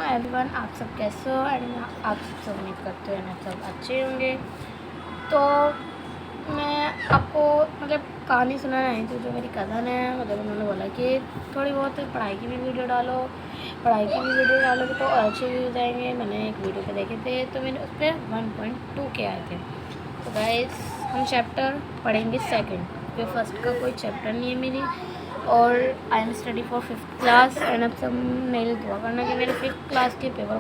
Everyone, आप सब कैसे हो? एंड आप सब उम्मीद करते हैं ना सब अच्छे होंगे। तो मैं आपको कहानी सुनाना आई थी। जो मेरी कज़न है उन्होंने बोला कि थोड़ी बहुत पढ़ाई की भी वीडियो डालो, पढ़ाई की भी वीडियो डालोगे तो अच्छे व्यूज़ आएंगे। मैंने एक वीडियो पे देखे थे तो मैंने उस पर 1.2 के आए थे। तो गाइस हम चैप्टर पढ़ेंगे सेकंड, क्योंकि फर्स्ट का कोई चैप्टर नहीं है मेरी। और I am study for 5th class and अब सब नहीं दुआ करना कि मेरे 5th क्लास के पेपर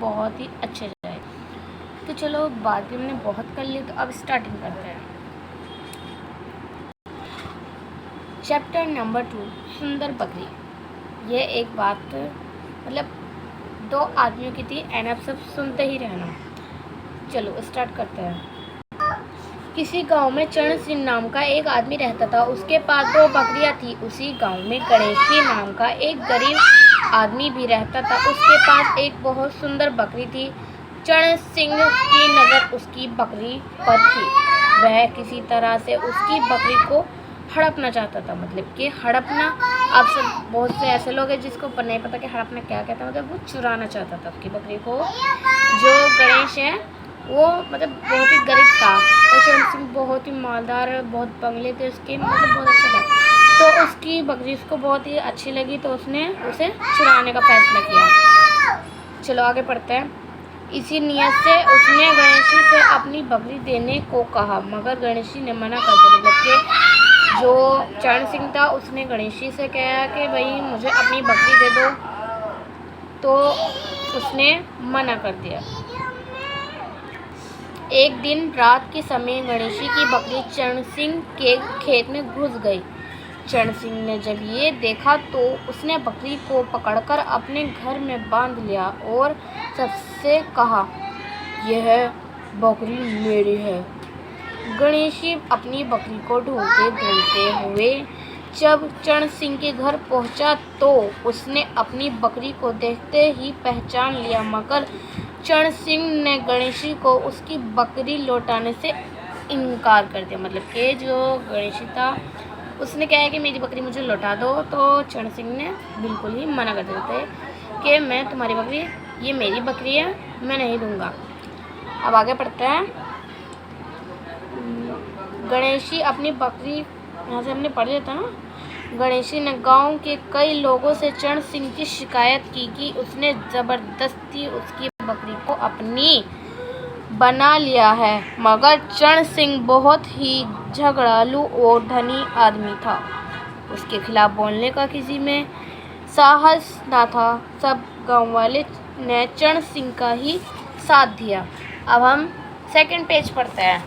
बहुत ही अच्छे जाए। तो चलो बात भी हमने बहुत कर ली, तो अब स्टार्टिंग करते हैं। चैप्टर नंबर 2, सुंदर बकरी। ये एक बात दो आदमियों की थी एंड अब सब सुनते ही रहना। चलो स्टार्ट करते हैं। किसी गांव में चरण सिंह नाम का एक आदमी रहता था। उसके पास 2 बकरियां थी। उसी गांव में गणेशी नाम का एक गरीब आदमी भी रहता था। उसके पास एक बहुत सुंदर बकरी थी। चरण सिंह की नज़र उसकी बकरी पर थी। वह किसी तरह से उसकी बकरी को हड़पना चाहता था। कि हड़पना, आप सब बहुत से ऐसे लोग हैं जिसको नहीं पता कि हड़पना क्या कहता है। वो चुराना चाहता था उसकी बकरी को। जो गणेश है वो बहुत ही गरीब था और चरण सिंह बहुत ही मालदार, बहुत बंगले थे उसके, बहुत अच्छा था। तो उसकी बकरी उसको बहुत ही अच्छी लगी, तो उसने उसे चुराने का फैसला किया। चलो आगे पढ़ते हैं। इसी नियत से उसने गणेशी से अपनी बकरी देने को कहा, मगर गणेशी ने मना कर दिया। कि जो चरण सिंह था उसने गणेशी से कहा कि भाई मुझे अपनी बकरी दे दो, तो उसने मना कर दिया। एक दिन रात के समय गणेशी की बकरी चरण सिंह के खेत में घुस गई। चरण सिंह ने जब ये देखा तो उसने बकरी को पकड़कर अपने घर में बांध लिया और सबसे कहा, यह बकरी मेरी है। गणेशी अपनी बकरी को ढूंढते हुए जब चरण सिंह के घर पहुंचा तो उसने अपनी बकरी को देखते ही पहचान लिया, मगर चरण सिंह ने गणेशी को उसकी बकरी लौटाने से इनकार कर दिया। कि जो गणेशी था उसने कहा है कि मेरी बकरी मुझे लौटा दो, तो चरण सिंह ने बिल्कुल ही मना कर दिया था कि मैं तुम्हारी बकरी, ये मेरी बकरी है, मैं नहीं दूंगा। अब आगे पढ़ते हैं। गणेशी अपनी बकरी, यहाँ से हमने पढ़ लिया था ना। गणेशी ने गांव के कई लोगों से चरण सिंह की शिकायत की कि उसने ज़बरदस्ती उसकी बकरी को अपनी बना लिया है, मगर चरण सिंह बहुत ही झगड़ालू और धनी आदमी था। उसके खिलाफ बोलने का किसी में साहस न था। सब गांव वाले ने चरण सिंह का ही साथ दिया। अब हम सेकंड पेज पढ़ते हैं।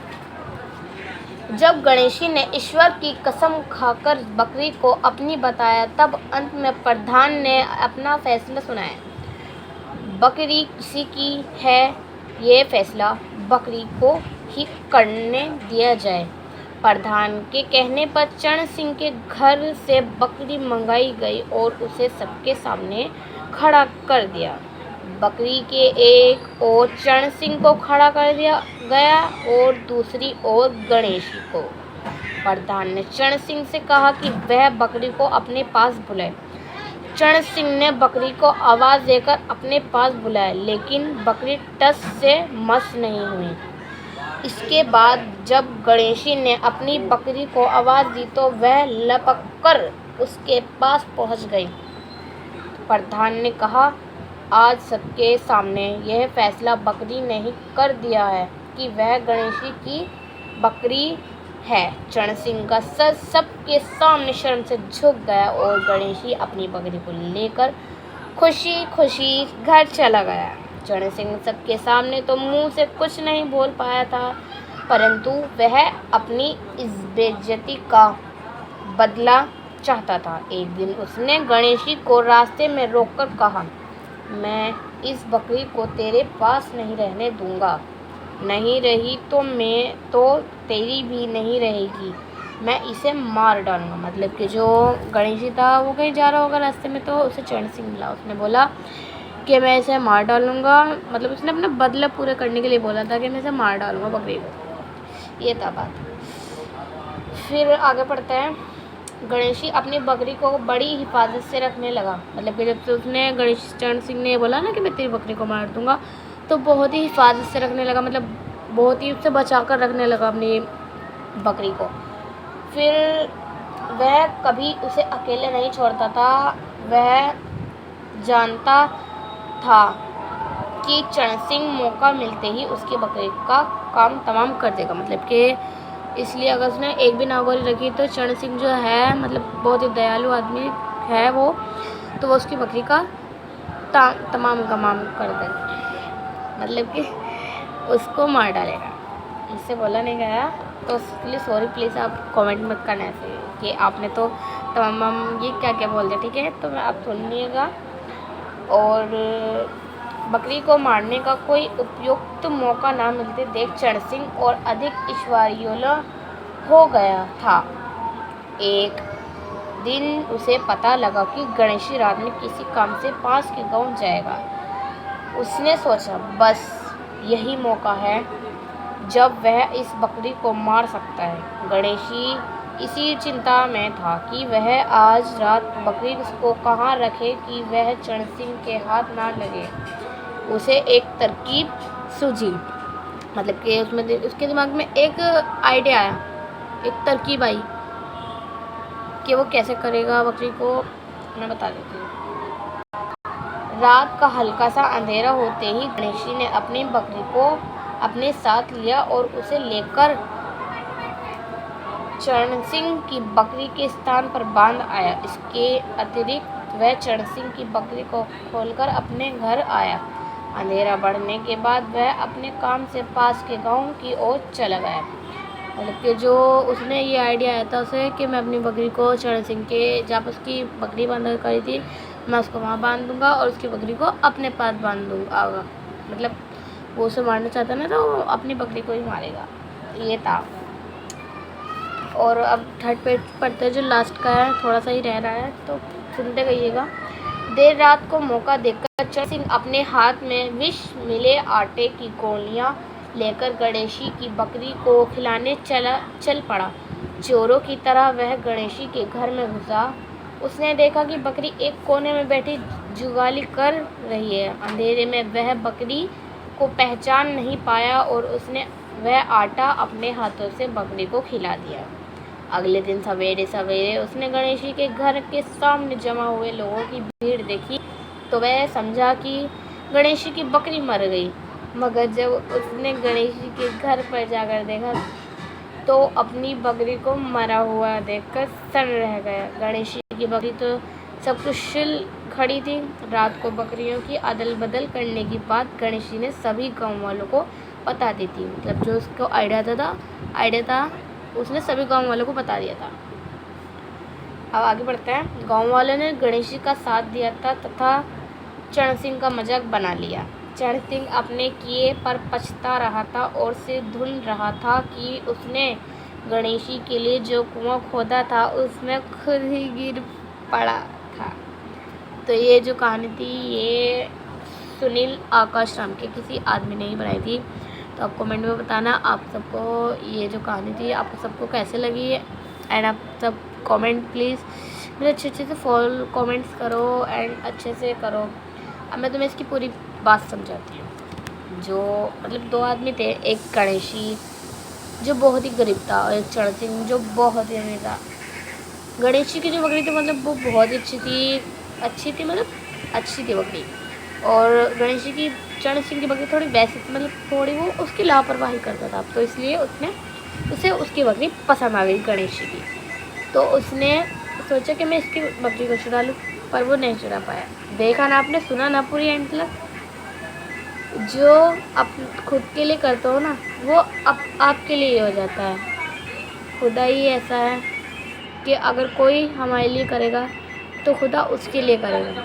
जब गणेशी ने ईश्वर की कसम खाकर बकरी को अपनी बताया, तब अंत में प्रधान ने अपना फैसला सुनाया। बकरी किसी की है, ये फैसला बकरी को ही करने दिया जाए। प्रधान के कहने पर चरण सिंह के घर से बकरी मंगाई गई और उसे सबके सामने खड़ा कर दिया। बकरी के एक ओर चरण सिंह को खड़ा कर दिया गया और दूसरी ओर गणेशी को। प्रधान ने चरण सिंह से कहा कि वह बकरी को अपने पास बुलाए। चरण सिंह ने बकरी को आवाज़ देकर अपने पास बुलाया, लेकिन बकरी टस से मस नहीं हुई। इसके बाद जब गणेशी ने अपनी बकरी को आवाज़ दी तो वह लपक कर उसके पास पहुंच गई। प्रधान ने कहा, आज सबके सामने यह फैसला बकरी ने ही कर दिया है कि वह गणेशी की बकरी है। चरण सिंह का सर सबके सामने शर्म से झुक गया और गणेशी अपनी बकरी को लेकर खुशी खुशी घर चला गया। चरण सिंह सबके सामने तो मुंह से कुछ नहीं बोल पाया था, परंतु वह अपनी इस बेइज्जती का बदला चाहता था। एक दिन उसने गणेशी को रास्ते में रोककर कहा, मैं इस बकरी को तेरे पास नहीं रहने दूंगा। नहीं रही तो मैं तो तेरी भी नहीं रहेगी, मैं इसे मार डालूंगा। कि जो गणेशी था वो कहीं जा रहा होगा रास्ते में, तो उसे चरण सिंह मिला। उसने बोला कि मैं इसे मार डालूंगा। उसने अपना बदला पूरा करने के लिए बोला था कि मैं इसे मार डालूंगा बकरी को। ये था बात। फिर आगे पढ़ते हैं। गणेशी अपनी बकरी को बड़ी हिफाजत से रखने लगा। मतलब कि जब से उसने गणेश चरण सिंह ने बोला ना कि मैं तेरी बकरी को मार दूंगा, तो बहुत ही हिफाजत से रखने लगा, मतलब बहुत ही उससे बचा कर रखने लगा अपनी बकरी को। फिर वह कभी उसे अकेले नहीं छोड़ता था। वह जानता था कि चरण सिंह मौका मिलते ही उसकी बकरी का काम तमाम कर देगा। मतलब कि इसलिए अगर उसने एक भी नागौरी रखी तो चरण सिंह जो है, मतलब बहुत ही दयालु आदमी है वो, तो वो उसकी बकरी का तमाम कर देगा, मतलब कि उसको मार डालेगा। इससे बोला नहीं गया तो उसके लिए सॉरी, प्लीज़ आप कमेंट मत करना ऐसे कि आपने तो तमाम ये क्या क्या बोल दिया, ठीक है। तो मैं आप सुनिएगा। और बकरी को मारने का कोई उपयुक्त मौका ना मिलते देख चरण सिंह और अधिक ईश्वरीयोला हो गया था। एक दिन उसे पता लगा कि गणेशी रात में किसी काम से पास के गांव जाएगा। उसने सोचा बस यही मौका है जब वह इस बकरी को मार सकता है। गणेशी इसी चिंता में था कि वह आज रात बकरी को कहाँ रखे कि वह चरण सिंह के हाथ ना लगे। उसे एक तरकीब सूझी, मतलब कि उसके दिमाग में एक आइडिया आया, एक तरकीब आई कि वो कैसे करेगा बकरी को। मैं बता देती हूँ। रात का हल्का सा अंधेरा होते ही गणेशी ने अपनी बकरी को अपने साथ लिया और उसे लेकर चरण सिंह की बकरी के स्थान पर बांध आया। इसके अतिरिक्त वह चरण सिंह की बकरी को खोलकर अपने घर आया। अंधेरा बढ़ने के बाद वह अपने काम से पास के गांव की ओर चला गया। मतलब कि जो उसने ये आइडिया आया था उसे कि मैं अपनी बकरी को चरण सिंह के जहाँ पर उसकी बकरी बांधा करी थी, मैं उसको वहाँ बांध दूंगा और उसकी बकरी को अपने पास बांध दूंगा। मतलब वो उसे मारना चाहता ना, तो वो अपनी बकरी को ही मारेगा, ये था। और अब थर्ड पेज पढ़ते जो लास्ट का है, थोड़ा सा ही रह रहा है तो सुनते गइएगा। देर रात को मौका देखकर चरण सिंह अपने हाथ में विष मिले आटे की गोलियां लेकर गणेशी की बकरी को खिलाने चल पड़ा। चोरों की तरह वह गणेशी के घर में घुसा। उसने देखा कि बकरी एक कोने में बैठी जुगाली कर रही है। अंधेरे में वह बकरी को पहचान नहीं पाया और उसने वह आटा अपने हाथों से बकरी को खिला दिया। अगले दिन सवेरे सवेरे उसने गणेशी के घर के सामने जमा हुए लोगों की भीड़ देखी तो वह समझा कि गणेशी की बकरी मर गई। मगर जब उसने गणेशी के घर पर जाकर देखा तो अपनी बकरी को मरा हुआ देखकर सड़ रह गया। गणेशी की बकरी तो सकुशल खड़ी थी। रात को बकरियों की अदल बदल करने की बात गणेशी ने सभी गांव वालों को बता दी थी। मतलब जो उसको आइडिया था उसने सभी गांव वालों को बता दिया था। अब आगे बढ़ते हैं। गांव वालों ने गणेशी का साथ दिया था तथा चरण सिंह का मजाक बना लिया। चरण सिंह अपने किए पर पछता रहा था और सिर ढूंढ रहा था कि उसने गणेशी के लिए जो कुआं खोदा था उसमें खुद ही गिर पड़ा था। तो ये जो कहानी थी ये सुनील आकाश राम के किसी आदमी ने ही बनाई थी। तो आप कमेंट में बताना आप सबको ये जो कहानी थी आपको सबको कैसे लगी है। एंड आप सब कमेंट प्लीज़ मुझे अच्छे से फॉलो कमेंट्स करो एंड अच्छे से करो। अब मैं तुम्हें इसकी पूरी बात समझाती हूँ। जो मतलब दो आदमी थे, एक गणेशी जो बहुत ही गरीब था और एक चरण सिंह जो बहुत ही अमीर था। गणेशी की जो बकरी थी मतलब वो बहुत ही अच्छी थी मतलब अच्छी थी बकरी। और गणेशी की चरण सिंह की बकरी थोड़ी वैसी थी, मतलब थोड़ी वो उसकी लापरवाही करता था। तो इसलिए उसे उसकी बकरी पसंद आ गई गणेशी की। तो उसने सोचा कि मैं इसकी बकरी को चुरा लूँ, पर वो नहीं चुरा पाया। देखा ना आपने, सुना ना पूरी एंड तक। जो आप खुद के लिए करते हो ना वो आपके लिए हो जाता है। खुदा ही ऐसा है कि अगर कोई हमारे लिए करेगा तो खुदा उसके लिए करेगा।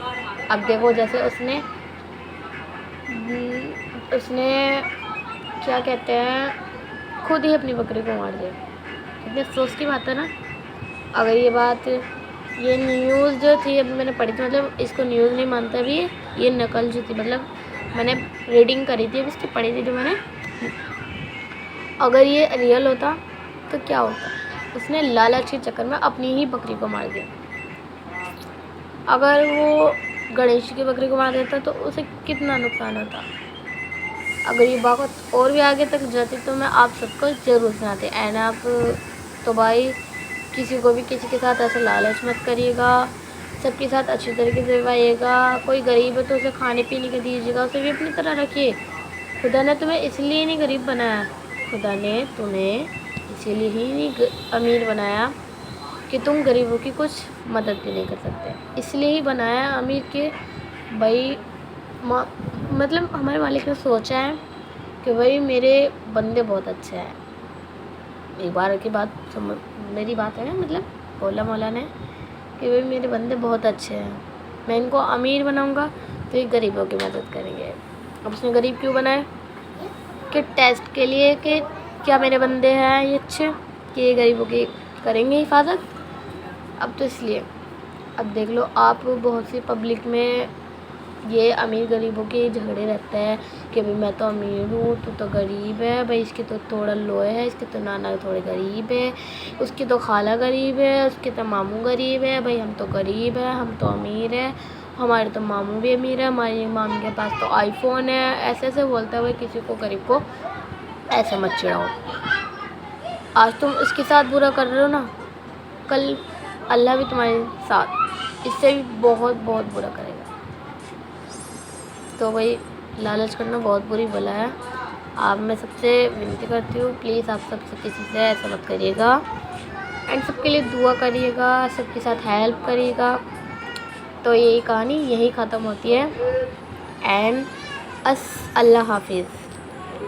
अब देखो जैसे उसने क्या कहते हैं खुद ही अपनी बकरी को मार दिया। कितने अफसोस की बात है ना। अगर ये बात ये न्यूज़ जो थी अभी मैंने पढ़ी थी, मतलब इसको न्यूज़ नहीं मानता भी, ये नकल जो थी मतलब मैंने रीडिंग करी थी अभी इसकी पढ़ी थी जो मैंने। अगर ये रियल होता तो क्या होता। उसने लालच के चक्कर में अपनी ही बकरी को मार दिया। अगर वो गणेश की बकरी को मार देता तो उसे कितना नुकसान होता। अगर ये बात और भी आगे तक जाती तो मैं आप सबको ज़रूर सुनाती। एंड आप तो भाई किसी को भी किसी के साथ ऐसा लालच मत करिएगा, सबके साथ अच्छी तरीके से रहिएगा। कोई गरीब है तो उसे खाने पीने के दीजिएगा, उसे भी अपनी तरह रखिए। खुदा ने तुम्हें इसलिए नहीं गरीब बनाया, खुदा ने तुम्हें इसीलिए ही नहीं अमीर बनाया कि तुम गरीबों की कुछ मदद भी नहीं कर सकते। इसलिए ही बनाया अमीर के भाई मतलब हमारे मालिक ने सोचा है कि भाई मेरे बंदे बहुत अच्छे हैं। एक बार की बात मेरी बात है, मतलब बोला मौला ने कि भाई मेरे बंदे बहुत अच्छे हैं, मैं इनको अमीर बनाऊंगा तो ये गरीबों की मदद करेंगे। अब उसने गरीब क्यों बनाए? कि टेस्ट के लिए कि क्या मेरे बंदे हैं ये अच्छे कि ये गरीबों की करेंगे हिफाजत। अब तो इसलिए अब देख लो आप बहुत सी पब्लिक में ये अमीर गरीबों के झगड़े रहते हैं कि भाई मैं तो अमीर हूँ तू तो गरीब है, भाई इसके तो थोड़ा लोहे है, इसके तो नाना थोड़े गरीब है, उसकी तो खाला गरीब है, उसके तो मामू गरीब है, भाई हम तो गरीब है, हम तो अमीर है, हमारे तो मामू भी अमीर है, हमारी मामी के पास तो आईफोन है। ऐसे ऐसे बोलता है भाई किसी को गरीब को ऐसे मत चिढ़ाओ। आज तुम इसके साथ बुरा कर रहे हो ना, कल अल्लाह भी तुम्हारे साथ इससे भी बहुत बहुत बुरा करेगा। तो भाई लालच करना बहुत बुरी बला है। आप मैं सबसे विनती करती हूँ प्लीज़ आप सब किसी से ऐसा मत करिएगा एंड सबके लिए दुआ करिएगा, सबके साथ हेल्प करिएगा। तो यही कहानी यही ख़त्म होती है एंड अल्लाह हाफिज़।